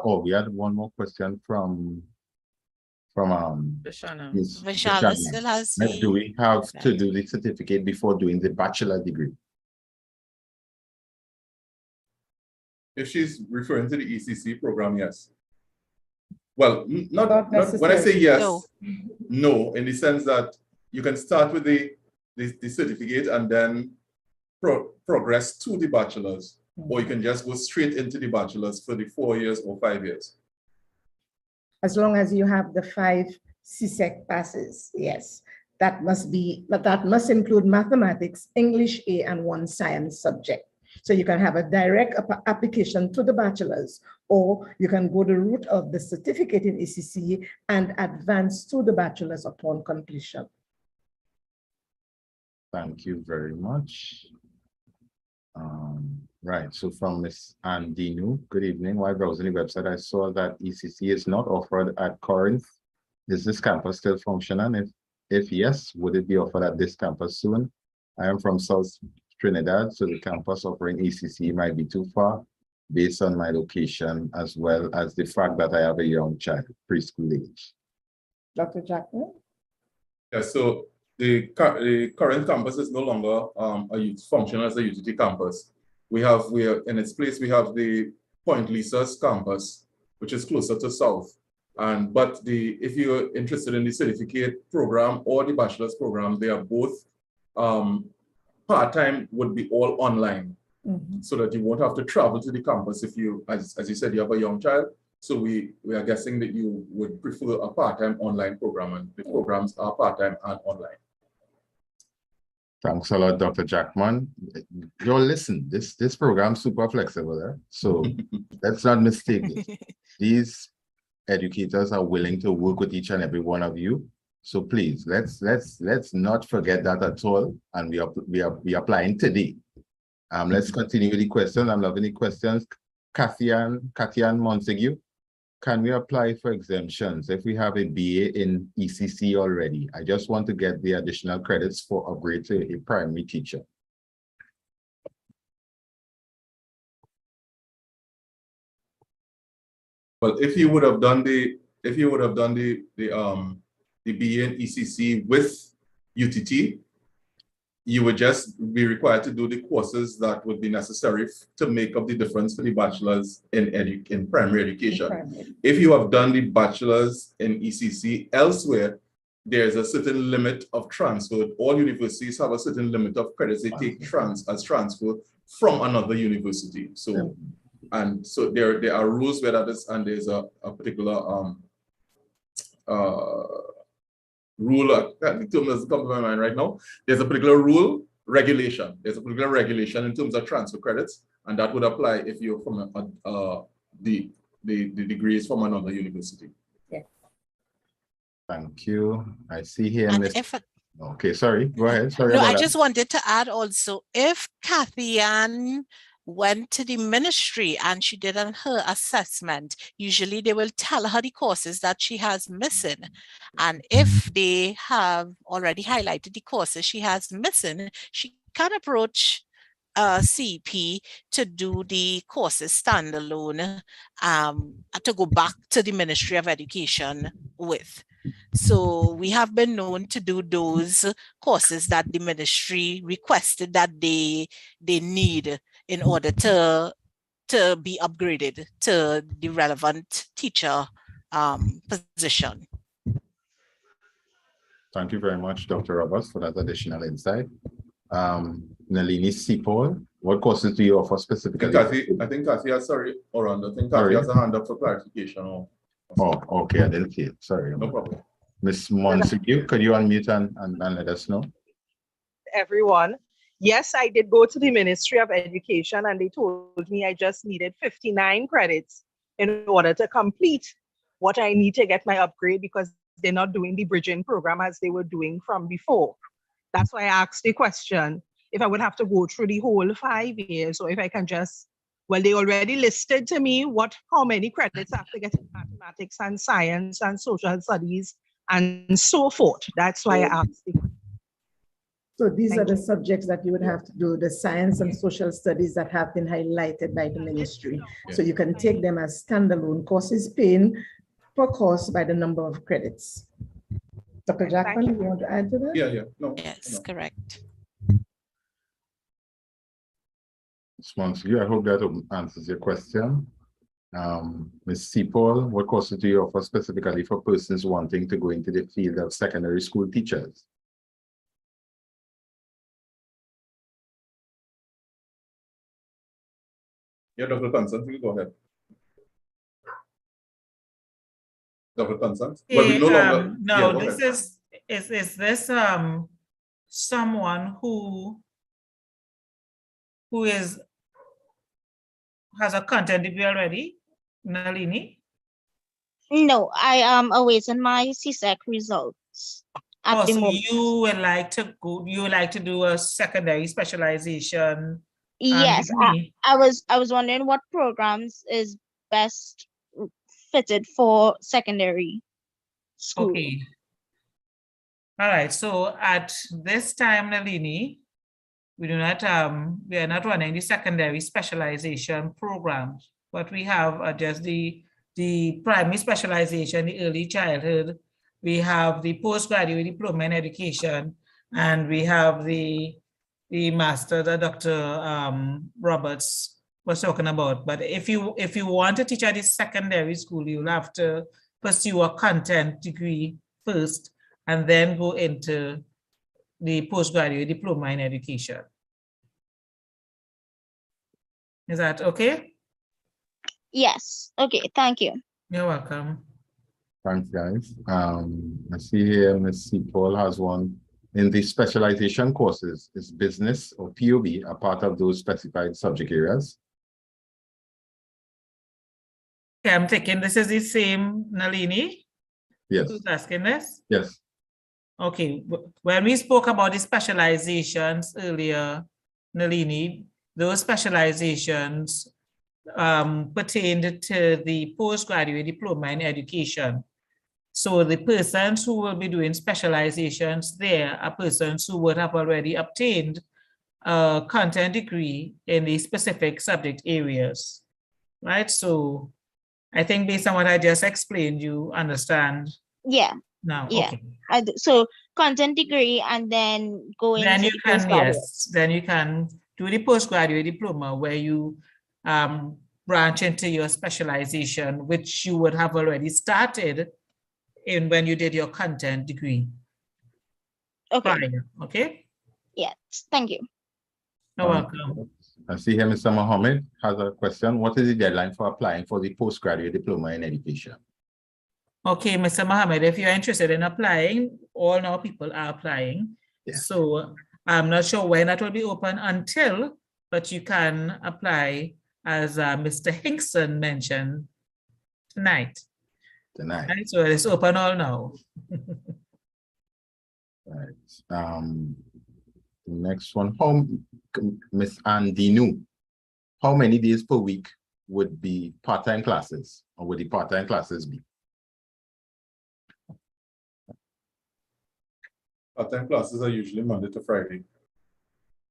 one more question from Vishana. Ms. Vishana still has Do we have to do the certificate before doing the bachelor degree? If she's referring to the ECC program, yes. Well, not when I say yes, no, in the sense that you can start with the certificate and then progress to the bachelor's, or you can just go straight into the bachelor's for the 4 years or 5 years. As long as you have the 5 CSEC passes, yes. That must include mathematics, English A, and 1 science subject. So you can have a direct application to the bachelor's, or you can go the route of the certificate in ECC and advance to the bachelor's upon completion. Thank you very much. Right, so from Ms. Andinu, good evening. While browsing the website, I saw that ECC is not offered at Corinth. Is this campus still functioning? If yes, would it be offered at this campus soon? I am from South Trinidad, so the campus offering ECC might be too far based on my location, as well as the fact that I have a young child, preschool age. Dr. Jackman? Yeah, so the current campus is no longer functional as a UTT campus. We are in its place, we have the Point Lisa's campus, which is closer to South. But if you're interested in the certificate program or the bachelor's program, they are both part-time, would be all online, so that you won't have to travel to the campus if you, as you said, you have a young child. So we are guessing that you would prefer a part-time online program, and the programs are part-time and online. Thanks a lot, Dr. Jackman. Listen, this program is super flexible, so let's not mistake it. These educators are willing to work with each and every one of you. So please, let's not forget that at all. And we are applying today. Let's continue with the questions. I'm loving the questions. Kathian Montague, can we apply for exemptions if we have a BA in ECC already? I just want to get the additional credits for upgrade to a primary teacher. Well, if you would have done the BA in ECC with UTT, you would just be required to do the courses that would be necessary to make up the difference for the bachelor's in primary education. If you have done the bachelor's in ECC elsewhere, there's a certain limit of transfer. All universities have a certain limit of credits they take as transfer from another university. So, and so there are rules where that is, and there's a particular rule, the term doesn't come to my mind right now. There's a particular rule, regulation. There's a particular regulation in terms of transfer credits, and that would apply if you're from the degree is from another university. Yeah. Thank you. I see here. And Okay, sorry. Go ahead. Sorry. No, I just wanted to add also, if Kathy Ann went to the ministry and she did her assessment, usually they will tell her the courses that she has missing. And if they have already highlighted the courses she has missing, she can approach CP to do the courses standalone, to go back to the Ministry of Education with. So we have been known to do those courses that the ministry requested that they need in order to be upgraded to the relevant teacher position. Thank you very much, Dr. Roberts, for that additional insight. Nalini Sipol, what courses do you offer specifically? I think Kathy has, sorry, Orlando, I think Kathy has a hand up for clarification. Oh, okay, I didn't see it. Sorry. No problem. Ms. Montague, could you unmute and let us know? Everyone. Yes, I did go to the Ministry of Education and they told me I just needed 59 credits in order to complete what I need to get my upgrade, because they're not doing the bridging program as they were doing from before. That's why I asked the question if I would have to go through the whole 5 years, or if I can just, well, they already listed to me how many credits I have to get in mathematics and science and social studies and so forth. That's why I asked the question. So these are the subjects that you would have to do, the science and social studies that have been highlighted by the ministry. So you can take them as standalone courses, paying per course by the number of credits. Dr. Jackman, you want to add to that? Yeah. No. Yes, correct. Ms. Montague, I hope that answers your question. Ms. Sipol, what courses do you offer specifically for persons wanting to go into the field of secondary school teachers? Yeah, Dr. Constant, you go ahead. Dr. Constant? Well, we no longer. No, Yeah, this is this someone who has a content degree already, Nalini? No, I am awaiting my CSEC results. At the So moment. you would like to go, you would like to do a secondary specialization? Yes, I was wondering what programs is best fitted for secondary school. Okay. All right, so at this time, Nalini, we are not running the secondary specialization programs, but we have just the primary specialization, the early childhood, we have the postgraduate diploma in education, and we have the master that Dr. Roberts was talking about. But if you want to teach at the secondary school, you'll have to pursue a content degree first and then go into the postgraduate diploma in education. Is that okay? Yes. Okay. Thank you. You're welcome. Thanks, guys. I see here Ms. Sipol has one in the specialization courses. Is business or POB a part of those specified subject areas? Okay, I'm thinking this is the same Nalini. Yes. Who's asking this? Yes. Okay, when we spoke about the specializations earlier, Nalini, those specializations pertained to the postgraduate diploma in education. So the persons who will be doing specializations there are persons who would have already obtained a content degree in the specific subject areas, right? So I think based on what I just explained, you understand. Yeah. Now, Yeah. okay. So content degree and then go into Then you the can, postgraduate. yes, then you can do the postgraduate diploma where you branch into your specialization, which you would have already started in when you did your content degree. Okay. Prior, okay? Yes, thank you. You're welcome. I see here Mr. Mohammed has a question. What is the deadline for applying for the postgraduate diploma in education? Okay, Mr. Mohammed, if you're interested in applying, all now people are applying. Yes. So I'm not sure when that will be open until, but you can apply as Mr. Hinkson mentioned tonight. Tonight. Right, so it's open all now. Right. The next one, Miss Andinu, how many days per week would be part-time classes, or would the part-time classes be? Part-time classes are usually Monday to Friday.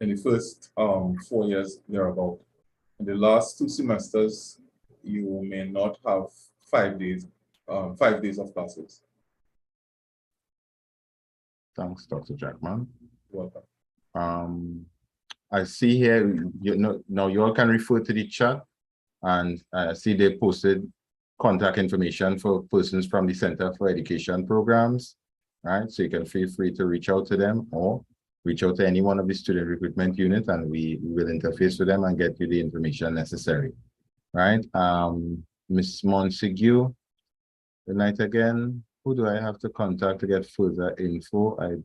In the first 4 years, thereabout. In the last 2 semesters, you may not have 5 days of classes. Thanks, Dr. Jackman. Welcome. I see here, now you all can refer to the chat, and I see they posted contact information for persons from the Center for Education Programs, right? So you can feel free to reach out to them or reach out to any one of the student recruitment units, and we will interface with them and get you the information necessary, right? Ms. Montague, good night again. Who do I have to contact to get further info? I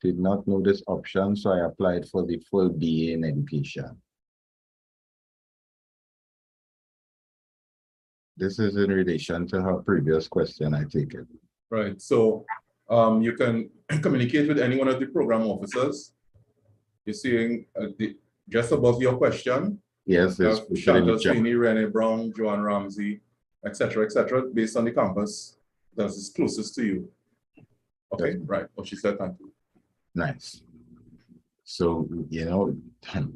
did not know this option, so I applied for the full BA in education. This is in relation to her previous question, I take it. Right, so you can communicate with any one of the program officers. You're seeing just above your question. Yes, there's Chantal Sweeney, Renee Brown, Joanne Ramsey, etc., based on the campus that is closest to you. Okay, right, what she said, thank you. Nice. So,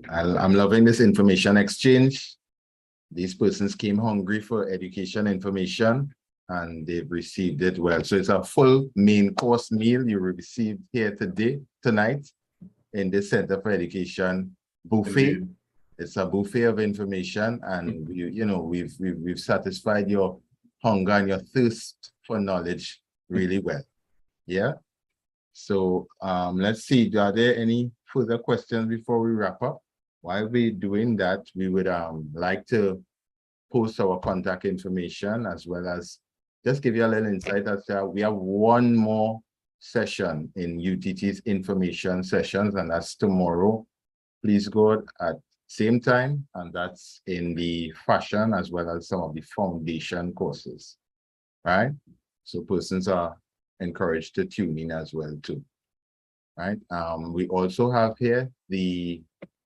I'm loving this information exchange. These persons came hungry for education information and they've received it well. So it's a full main course meal you received here tonight in the Center for Education buffet. Indeed. It's a buffet of information, and we've satisfied your hunger and your thirst for knowledge really well. Yeah. So let's see, are there any further questions before we wrap up? While we're doing that, we would like to post our contact information, as well as just give you a little insight as to we have one more session in UTT's information sessions, and that's tomorrow. Please go at same time, and that's in the fashion as well as some of the foundation courses, right? So persons are encouraged to tune in as well too, right? We also have here the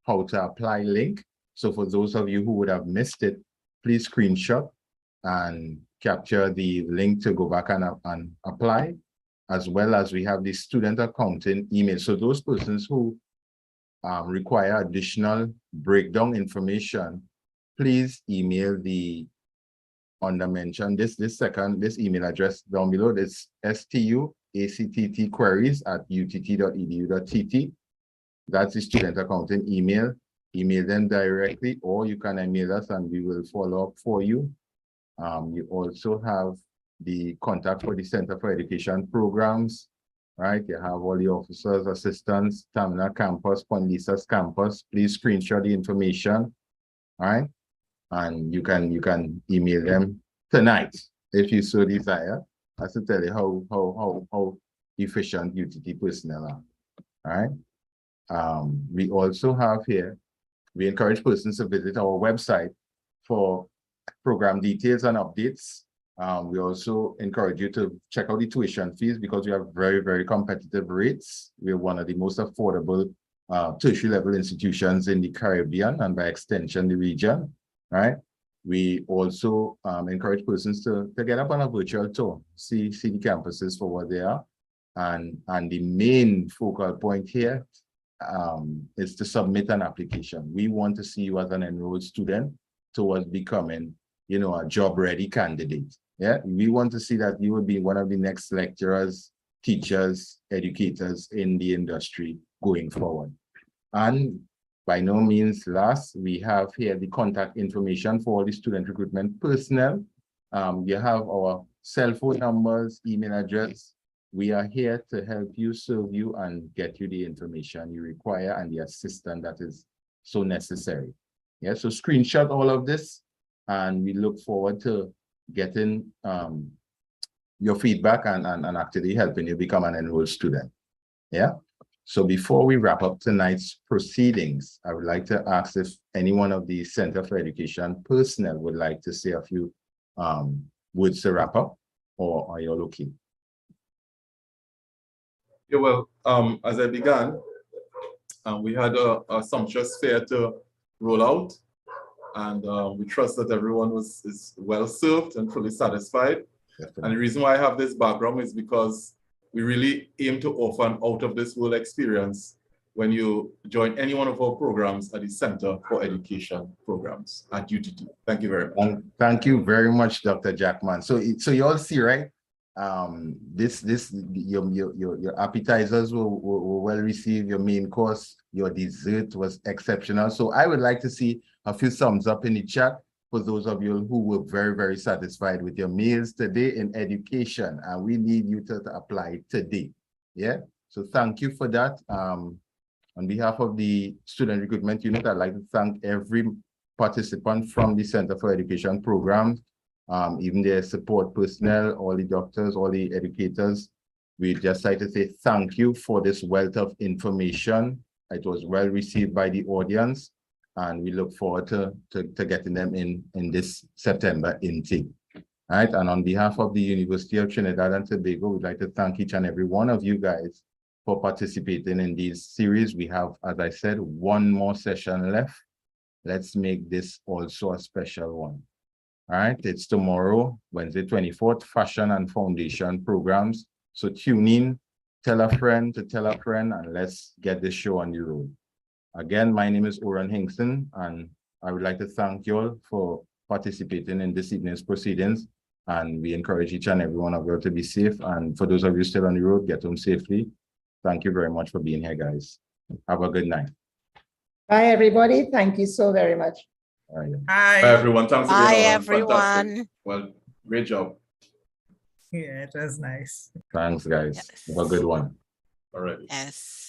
how to apply link. So for those of you who would have missed it, please screenshot and capture the link to go back and apply, as well as we have the student accounting email. So those persons who require additional breakdown information, please email the mentioned this email address down below. This stuattqueries@utt.edu.tt. That's the student accounting email. Email them directly, or you can email us and we will follow up for you. You also have the contact for the Center for Education Programs, right? You have all the officers, assistants, Tamina campus, Point Lisa's campus. Please screenshot the information, all right? And you can email them tonight if you so desire. That's to tell you how efficient UTT personnel are, all right? We also have here, we encourage persons to visit our website for program details and updates, We also encourage you to check out the tuition fees because we have very, very competitive rates. We're one of the most affordable tertiary level institutions in the Caribbean and by extension, the region, right? We also encourage persons to get up on a virtual tour, see the campuses for what they are. And the main focal point here is to submit an application. We want to see you as an enrolled student towards becoming, you know, a job-ready candidate. Yeah, we want to see that you will be one of the next lecturers, teachers, educators in the industry going forward. And by no means last, we have here the contact information for all the student recruitment personnel. You have our cell phone numbers, email address. We are here to help you, serve you, and get you the information you require and the assistance that is so necessary. Yeah, so screenshot all of this, and we look forward to getting your feedback and actually helping you become an enrolled student. Yeah. So before we wrap up tonight's proceedings, I would like to ask if any one of the Center for Education personnel would like to say a few words to wrap up, or are you all okay? Yeah, well, as I began, we had a sumptuous fair to roll out, and we trust that everyone is well served and fully satisfied. Definitely. And the reason why I have this background is because we really aim to offer an out of this world experience when you join any one of our programs at the Center for Education Programs at UTT. Thank you very much. And thank you very much, Dr. Jackman. So you all see, right? Your appetizers were well received, your main course, your dessert was exceptional. So I would like to see a few thumbs up in the chat for those of you who were very, very satisfied with your meals today in education, and we need you to apply today. Yeah, so thank you for that. On behalf of the Student Recruitment Unit, I'd like to thank every participant from the Center for Education Programs, even their support personnel, all the doctors, all the educators. We just like to say thank you for this wealth of information. It was well received by the audience, and we look forward to getting them in this September intake. All right, and on behalf of the University of Trinidad and Tobago, we'd like to thank each and every one of you guys for participating in this series. We have, as I said, one more session left. Let's make this also a special one. All right, it's tomorrow, Wednesday 24th, Fashion and Foundation programs. So tune in, tell a friend to tell a friend, and let's get this show on the road. Again, my name is Oran Hingston, and I would like to thank you all for participating in this evening's proceedings. And we encourage each and every one of you to be safe. And for those of you still on the road, get home safely. Thank you very much for being here, guys. Have a good night. Bye, everybody. Thank you so very much. All right. Bye, everyone. Thanks again. Bye, everyone. Fantastic. Well, great job. Yeah, it was nice. Thanks, guys. Yes. Have a good one. All right. Yes.